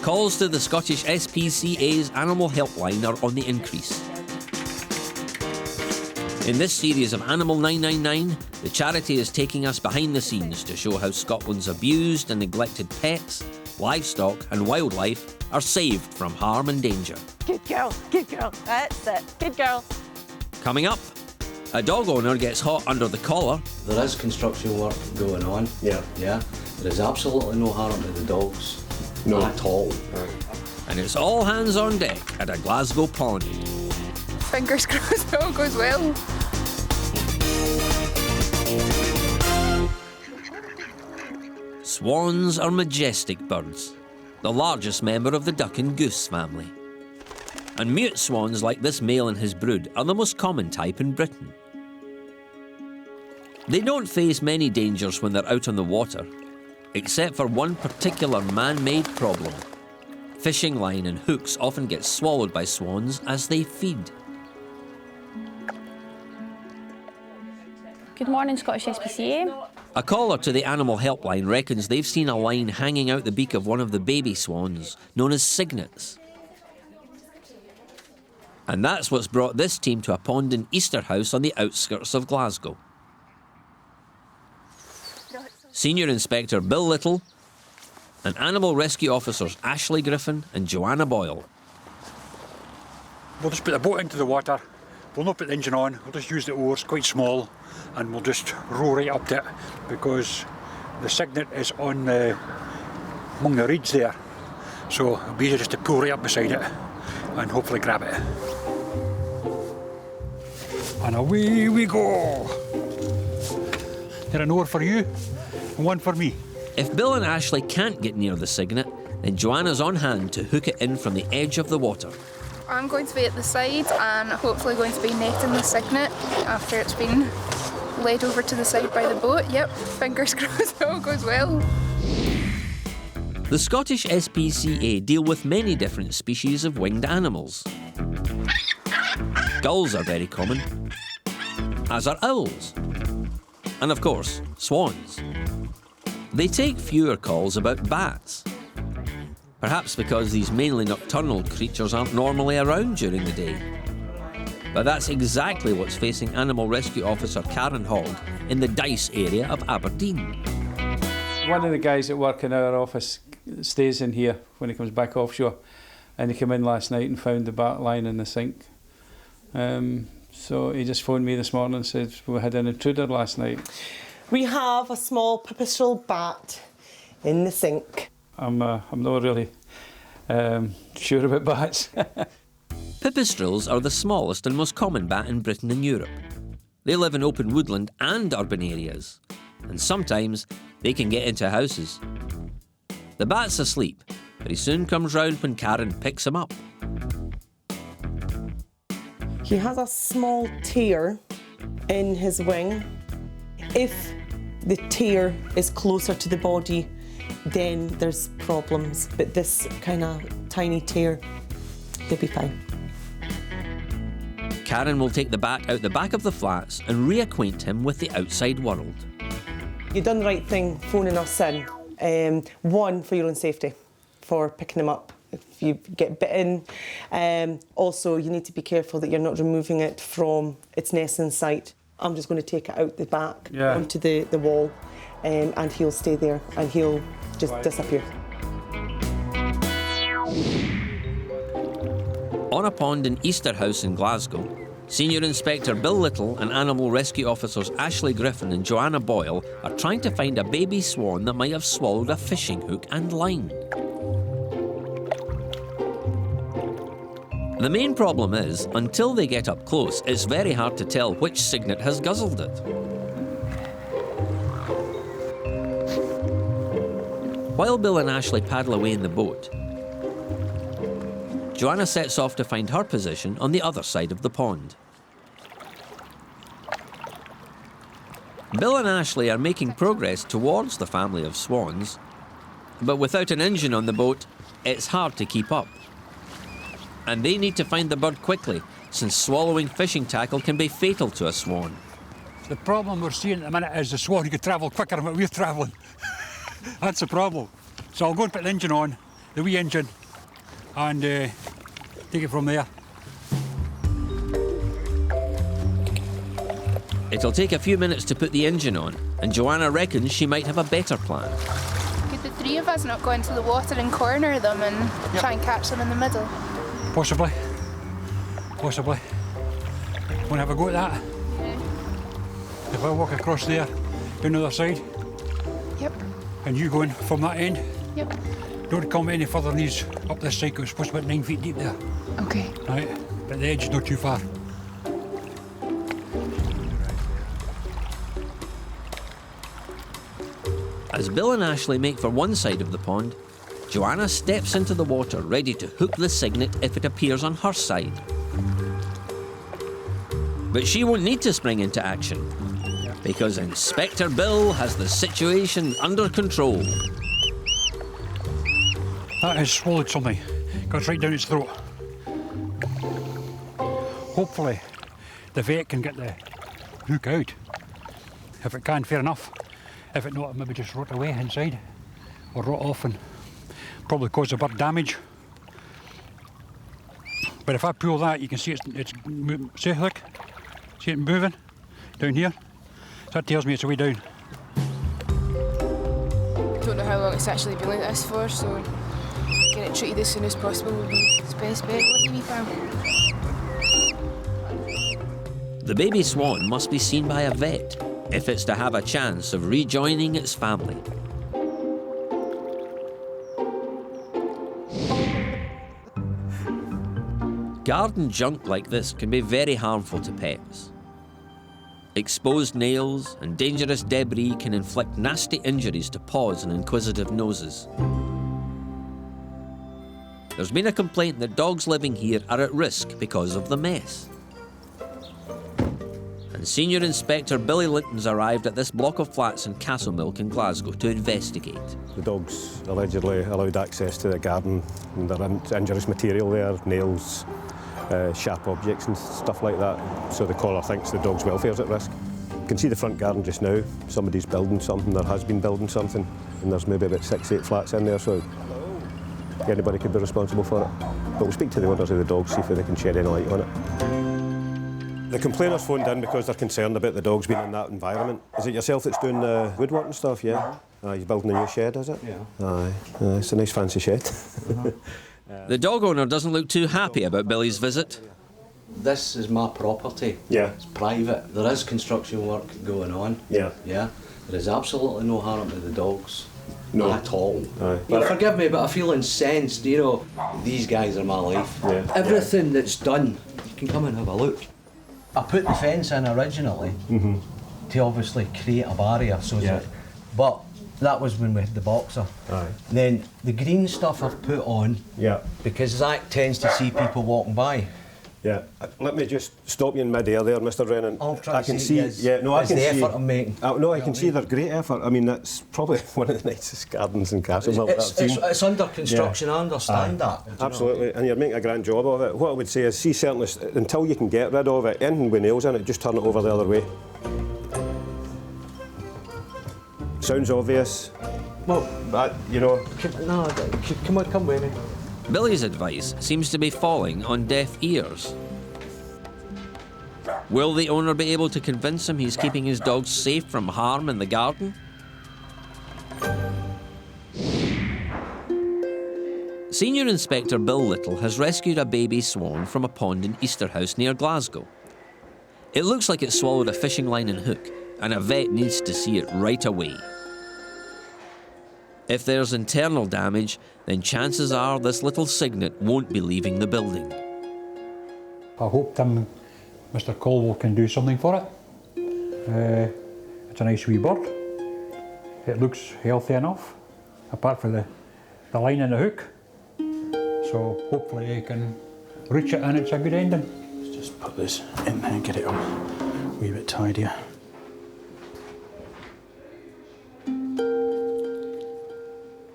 Calls to the Scottish SPCA's animal helpline are on the increase. In this series of Animal 999, the charity is taking us behind the scenes to show how Scotland's abused and neglected pets, livestock and wildlife are saved from harm and danger. Good girl, that's it, good girl. Coming up, a dog owner gets hot under the collar. There is construction work going on. Yeah. There is absolutely no harm to the dogs. No. At all. And it's all hands on deck at a Glasgow pond. Fingers crossed it all goes well. Swans are majestic birds, the largest member of the duck and goose family. And mute swans like this male and his brood are the most common type in Britain. They don't face many dangers when they're out on the water, except for one particular man-made problem. Fishing line and hooks often get swallowed by swans as they feed. Good morning, Scottish SPCA. A caller to the animal helpline reckons they've seen a line hanging out the beak of one of the baby swans, known as signets. And that's what's brought this team to a pond in Easterhouse on the outskirts of Glasgow. Senior Inspector Bill Little and Animal Rescue Officers Ashley Griffin and Joanna Boyle. We'll just put the boat into the water. We'll not put the engine on, we'll just use the oars, quite small, and we'll just row right up to it because the signet is on among the reeds there. So it'll be easier just to pull right up beside it and hopefully grab it. And away we go. Here an oar for you and one for me. If Bill and Ashley can't get near the signet, then Joanna's on hand to hook it in from the edge of the water. I'm going to be at the side and hopefully going to be netting the signet after it's been led over to the side by the boat. Yep, fingers crossed it all goes well. The Scottish SPCA deal with many different species of winged animals. Gulls are very common, as are owls, and of course, swans. They take fewer calls about bats. Perhaps because these mainly nocturnal creatures aren't normally around during the day. But that's exactly what's facing Animal Rescue Officer Karen Hogg in the Dice area of Aberdeen. One of the guys that work in our office stays in here when he comes back offshore, and he came in last night and found the bat lying in the sink. So he just phoned me this morning and said we had an intruder last night. We have a small pipistrel bat in the sink. I'm not really sure about bats. Pipistrels are the smallest and most common bat in Britain and Europe. They live in open woodland and urban areas, and sometimes they can get into houses. The bat's asleep, but he soon comes round when Karen picks him up. He has a small tear in his wing. If the tear is closer to the body, then there's problems, but this kind of tiny tear, he'll be fine. Karen will take the bat out the back of the flats and reacquaint him with the outside world. You've done the right thing phoning us in. One, for your own safety, for picking him up if you get bitten. Also, you need to be careful that you're not removing it from its nesting site. I'm just going to take it out the back onto the wall, and he'll stay there and he'll just disappear. On a pond in Easterhouse in Glasgow, Senior Inspector Bill Little and Animal Rescue Officers Ashley Griffin and Joanna Boyle are trying to find a baby swan that might have swallowed a fishing hook and line. The main problem is, until they get up close, it's very hard to tell which signet has guzzled it. While Bill and Ashley paddle away in the boat, Joanna sets off to find her position on the other side of the pond. Bill and Ashley are making progress towards the family of swans, but without an engine on the boat, it's hard to keep up. And they need to find the bird quickly, since swallowing fishing tackle can be fatal to a swan. The problem we're seeing at the minute is the swan could travel quicker than what we're travelling. That's the problem. So I'll go and put the engine on the wee engine and take it from there. It'll take a few minutes to put the engine on, and Joanna reckons she might have a better plan. Could the three of us not go into the water and corner them and try and catch them in the middle? Possibly. Possibly. Want to have a go at that? Yeah. If I walk across there, down the other side, Yep. and you going from that end, Yep. don't come any further than these up this side, 'cause it's supposed to be about 9 feet deep there. Okay. Right, but the edge is not too far. As Bill and Ashley make for one side of the pond, Joanna steps into the water ready to hook the signet if it appears on her side. But she won't need to spring into action, because Inspector Bill has the situation under control. That has swallowed something. Goes right down its throat. Hopefully, the vet can get the hook out. If it can, fair enough. If it not, maybe just rot away inside, or rot off and probably cause the bird damage. But if I pull that, you can see it's see, look, see it moving down here. So that tells me it's a way down. Don't know how long it's actually been like this for, so getting it treated as soon as possible would be the best bet. Lucky wee pal. The baby swan must be seen by a vet if it's to have a chance of rejoining its family. Garden junk like this can be very harmful to pets. Exposed nails and dangerous debris can inflict nasty injuries to paws and inquisitive noses. There's been a complaint that dogs living here are at risk because of the mess. And Senior Inspector Billy Linton's arrived at this block of flats in Castlemilk in Glasgow to investigate. The dogs allegedly allowed access to the garden, and there are injurious material there, nails, sharp objects and stuff like that. So the caller thinks the dog's welfare is at risk. You can see the front garden just now. Somebody's building something, there has been building something, and there's maybe about 6-8 flats in there, so anybody could be responsible for it. But we'll speak to the owners of the dogs, see if they can shed any light on it. The complainers phoned in because they're concerned about the dogs being in that environment. Is it yourself that's doing the woodwork and stuff, yeah? You're building a new shed, is it? Yeah. Aye, it's a nice fancy shed. The dog owner doesn't look too happy about Billy's visit. This is my property. Yeah. It's private. There is construction work going on. Yeah. Yeah. There is absolutely no harm to the dogs. No. At all. Aye. But forgive me, but I feel incensed, you know, these guys are my life. Yeah. Everything that's done, you can come and have a look. I put the fence in originally to obviously create a barrier, so that, but that was when we had the boxer. Aye. Then the green stuff I've put on, because Zach tends to see people walking by. Yeah. Let me just stop you in mid-air there, Mr. Rennan. I can see the effort I'm making. No, I can see there's great effort. I mean, that's probably one of the nicest gardens in Castlemilk that I've seen. It's under construction, I understand that. Absolutely, and you're making a grand job of it. What I would say is, see, certainly, until you can get rid of it, anything with nails in it, just turn it over the other way. Sounds obvious. Well, you know... Come with me. Billy's advice seems to be falling on deaf ears. Will the owner be able to convince him he's keeping his dogs safe from harm in the garden? Senior Inspector Bill Little has rescued a baby swan from a pond in Easterhouse near Glasgow. It looks like it swallowed a fishing line and hook, and a vet needs to see it right away. If there's internal damage, then chances are this little signet won't be leaving the building. I hope Mr. Colwell can do something for it. It's a nice wee bird. It looks healthy enough, apart from the line and the hook. So hopefully he can reach it and it's a good ending. Let's just put this in there and get it all a wee bit tidier.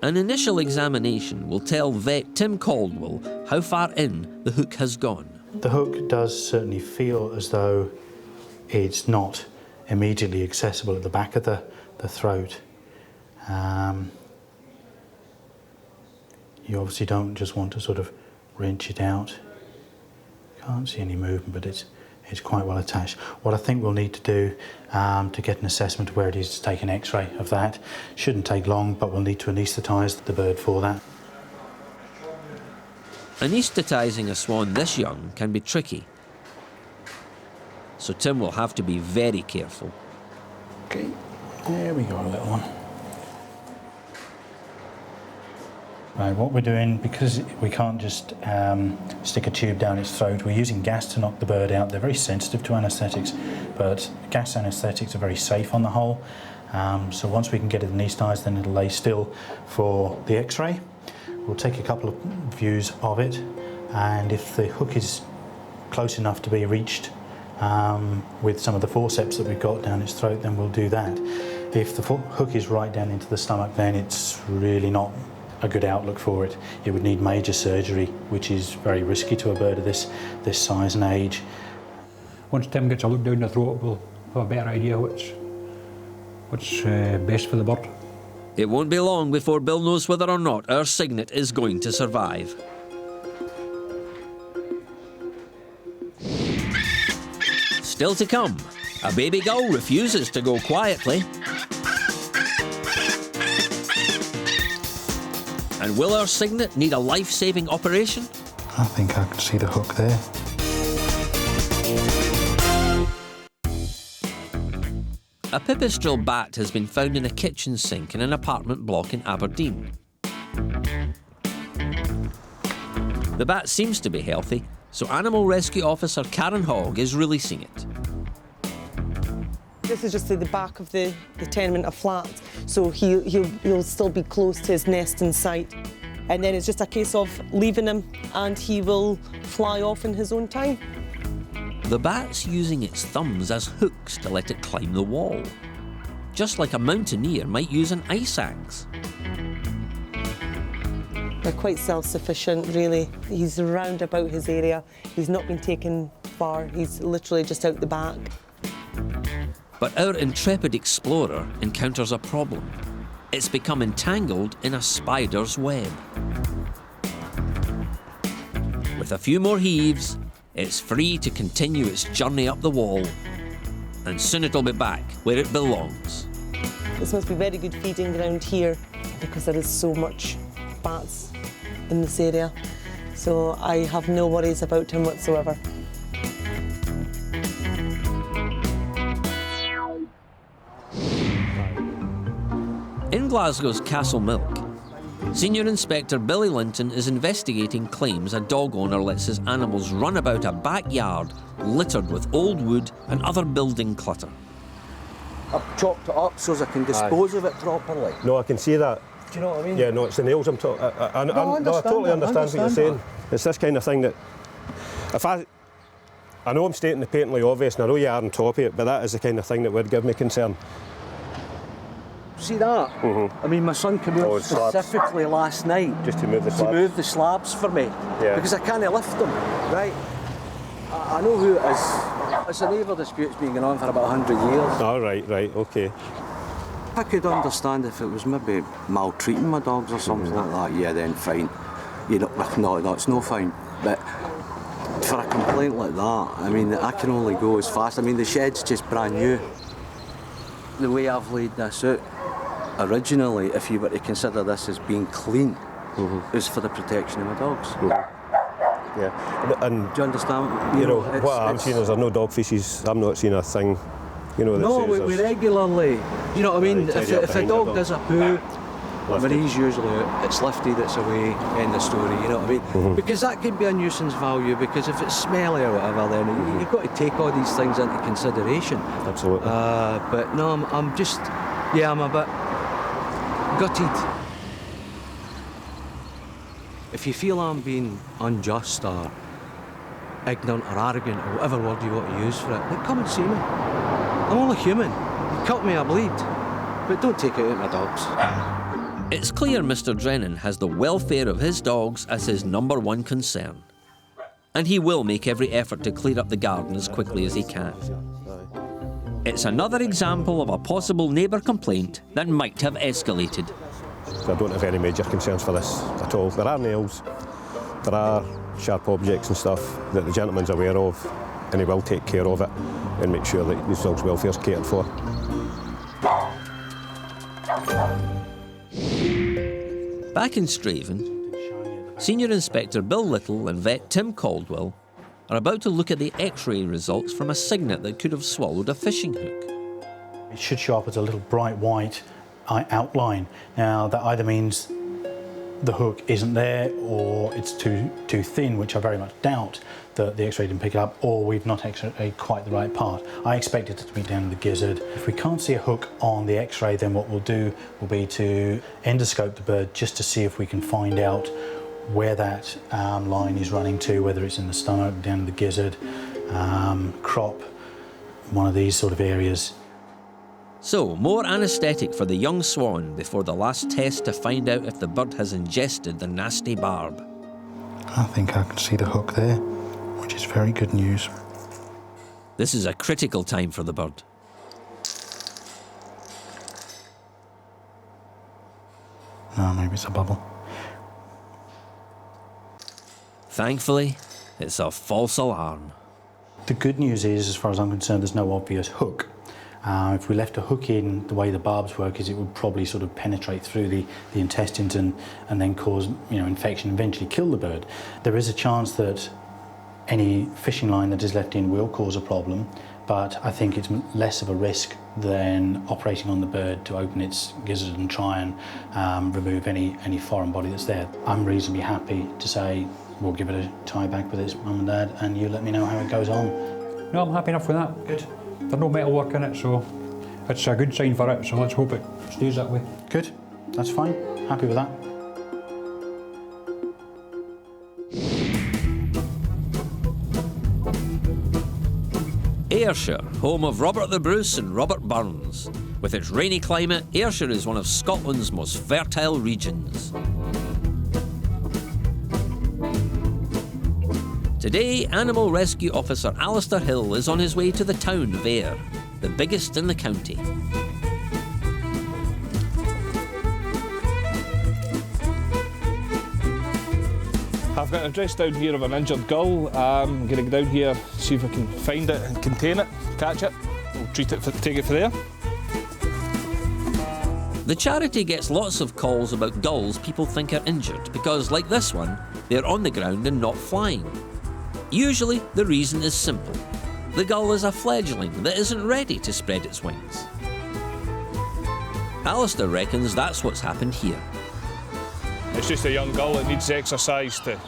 An initial examination will tell vet Tim Caldwell how far in the hook has gone. The hook does certainly feel as though it's not immediately accessible at the back of the throat. You obviously don't just want to sort of wrench it out. Can't see any movement, but it's quite well attached. What I think we'll need to do to get an assessment of where it is to take an X-ray of that. Shouldn't take long, but we'll need to anaesthetise the bird for that. Anaesthetising a swan this young can be tricky, so Tim will have to be very careful. Okay, there we go, little one. Right, what we're doing, because we can't just stick a tube down its throat, we're using gas to knock the bird out. They're very sensitive to anaesthetics, but gas anaesthetics are very safe on the whole. So once we can get it anaesthetised, then it'll lay still for the X-ray. We'll take a couple of views of it, and if the hook is close enough to be reached with some of the forceps that we've got down its throat, then we'll do that. If the hook is right down into the stomach, then it's really not a good outlook for it. It would need major surgery, which is very risky to a bird of this size and age. Once Tim gets a look down the throat, we'll have a better idea what's best for the bird. It won't be long before Bill knows whether or not our signet is going to survive. Still to come, a baby gull refuses to go quietly. And will our signet need a life-saving operation? I think I can see the hook there. A pipistrelle bat has been found in a kitchen sink in an apartment block in Aberdeen. The bat seems to be healthy, so Animal Rescue Officer Karen Hogg is releasing it. This is just at the back of the tenement of flats, so he'll still be close to his nest in sight. And then it's just a case of leaving him and he will fly off in his own time. The bat's using its thumbs as hooks to let it climb the wall, just like a mountaineer might use an ice axe. They're quite self-sufficient, really. He's round about his area. He's not been taken far. He's literally just out the back. But our intrepid explorer encounters a problem. It's become entangled in a spider's web. With a few more heaves, it's free to continue its journey up the wall, and soon it'll be back where it belongs. This must be very good feeding ground here because there is so much bats in this area. So I have no worries about him whatsoever. In Glasgow's Castle Milk, Senior Inspector Billy Linton is investigating claims a dog owner lets his animals run about a backyard littered with old wood and other building clutter. I've chopped it up so as I can dispose of it properly. No, I can see that. Do you know what I mean? Yeah, no, it's the nails I'm talking. I totally understand what you're saying. It's this kind of thing that, if I know I'm stating the patently obvious, and I know you are on top of it, but that is the kind of thing that would give me concern. See that? I mean, my son came out specifically last night just to move the slabs. To move the slabs for me, because I can't lift them. Right? I know who it is. It's a neighbour dispute that's been going on for about 100 years. Oh, right, okay. I could understand if it was maybe maltreating my dogs or something like that. Yeah, then fine. You know, no, it's no fine. But for a complaint like that, I mean, I can only go as fast. I mean, the shed's just brand new. The way I've laid this out, originally, if you were to consider this as being clean, is for the protection of my dogs. Yeah, and do you understand? You know what I'm seeing is there no dog feces. I'm not seeing a thing. You know. No, we regularly. You know what I mean? If a dog does a poo, when he's usually out, it's lifted, it's away, end of story. You know what I mean? Because that could be a nuisance value. Because if it's smelly or whatever, then you've got to take all these things into consideration. Absolutely. But no, I'm just, I'm a bit gutted. If you feel I'm being unjust or ignorant or arrogant or whatever word you want to use for it, then come and see me. I'm only human. You cut me, I bleed. But don't take it out of my dogs. It's clear Mr. Drennan has the welfare of his dogs as his #1 concern. And he will make every effort to clear up the garden as quickly as he can. It's another example of a possible neighbour complaint that might have escalated. So I don't have any major concerns for this at all. There are nails, there are sharp objects and stuff that the gentleman's aware of, and he will take care of it and make sure that his dog's welfare is catered for. Back in Straven, Senior Inspector Bill Little and vet Tim Caldwell are about to look at the X-ray results from a signet that could have swallowed a fishing hook. It should show up as a little bright white outline. Now that either means the hook isn't there, or it's too thin, which I very much doubt that the X-ray didn't pick it up, or we've not X-rayed quite the right part. I expected it to be down in the gizzard. If we can't see a hook on the X-ray, then what we'll do will be to endoscope the bird just to see if we can find out where that line is running to, whether it's in the stomach, down in the gizzard, crop, one of these sort of areas. So, more anaesthetic for the young swan before the last test to find out if the bird has ingested the nasty barb. I think I can see the hook there, which is very good news. This is a critical time for the bird. No, maybe it's a bubble. Thankfully, it's a false alarm. The good news is, as far as I'm concerned, there's no obvious hook. If we left a hook in, the way the barbs work is it would probably sort of penetrate through the intestines and then cause infection, eventually kill the bird. There is a chance that any fishing line that is left in will cause a problem, but I think it's less of a risk than operating on the bird to open its gizzard and try and remove any foreign body that's there. I'm reasonably happy to say we'll give it a tie back with its mum and dad, and you let me know how it goes on. No, I'm happy enough with that. Good. There's no metal work in it, so it's a good sign for it, so let's hope it stays that way. Good, that's fine. Happy with that. Ayrshire, home of Robert the Bruce and Robert Burns. With its rainy climate, Ayrshire is one of Scotland's most fertile regions. Today, Animal Rescue Officer Alistair Hill is on his way to the town of Aire, the biggest in the county. I've got an address down here of an injured gull. I'm going to go down here, see if I can find it and contain it, catch it. We'll treat it, take it from there. The charity gets lots of calls about gulls people think are injured because, like this one, they're on the ground and not flying. Usually, the reason is simple. The gull is a fledgling that isn't ready to spread its wings. Alistair reckons that's what's happened here. It's just a young gull that needs exercise to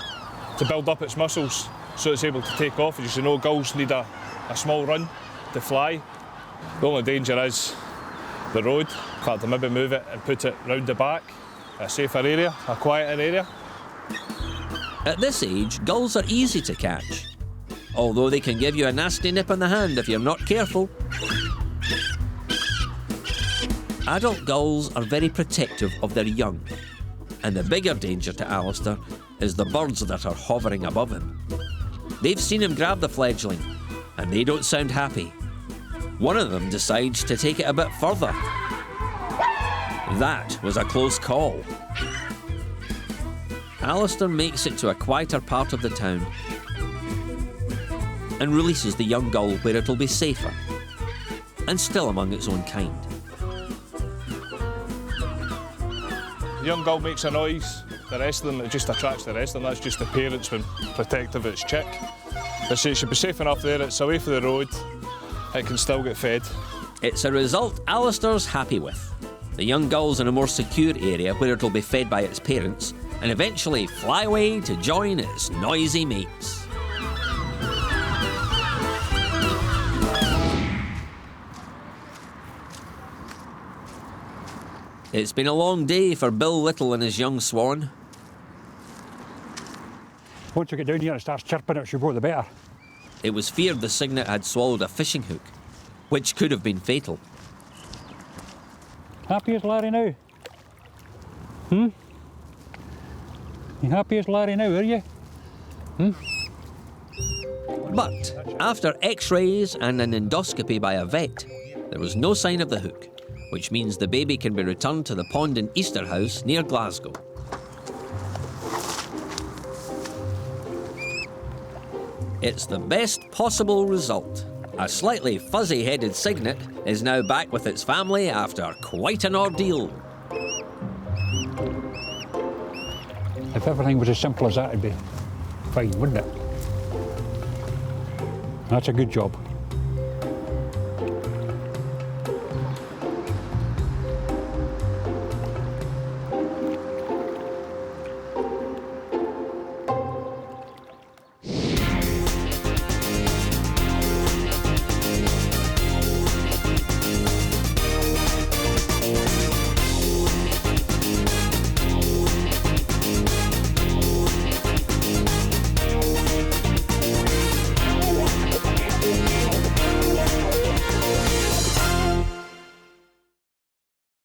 build up its muscles so it's able to take off. As you know, gulls need a small run to fly. The only danger is the road. In fact, to maybe move it and put it round the back, a safer area, a quieter area. At this age, gulls are easy to catch, although they can give you a nasty nip on the hand if you're not careful. Adult gulls are very protective of their young, and the bigger danger to Alistair is the birds that are hovering above him. They've seen him grab the fledgling, and they don't sound happy. One of them decides to take it a bit further. That was a close call. Alistair makes it to a quieter part of the town and releases the young gull where it'll be safer and still among its own kind. The young gull makes a noise. The rest of them, it just attracts the rest of them. That's just the parents being protective of its chick. They say it should be safe enough there. It's away from the road. It can still get fed. It's a result Alistair's happy with. The young gull's in a more secure area where it'll be fed by its parents and eventually fly away to join its noisy mates. It's been a long day for Bill Little and his young swan. Once you get down here and it starts chirping, it should go the better. It was feared the signet had swallowed a fishing hook, which could have been fatal. Happy as Larry now? You happy as Larry now, are you? But after x-rays and an endoscopy by a vet, there was no sign of the hook. which means the baby can be returned to the pond in Easterhouse near Glasgow. It's the best possible result. A slightly fuzzy-headed signet is now back with its family after quite an ordeal. If everything was as simple as that, it'd be fine, wouldn't it? That's a good job.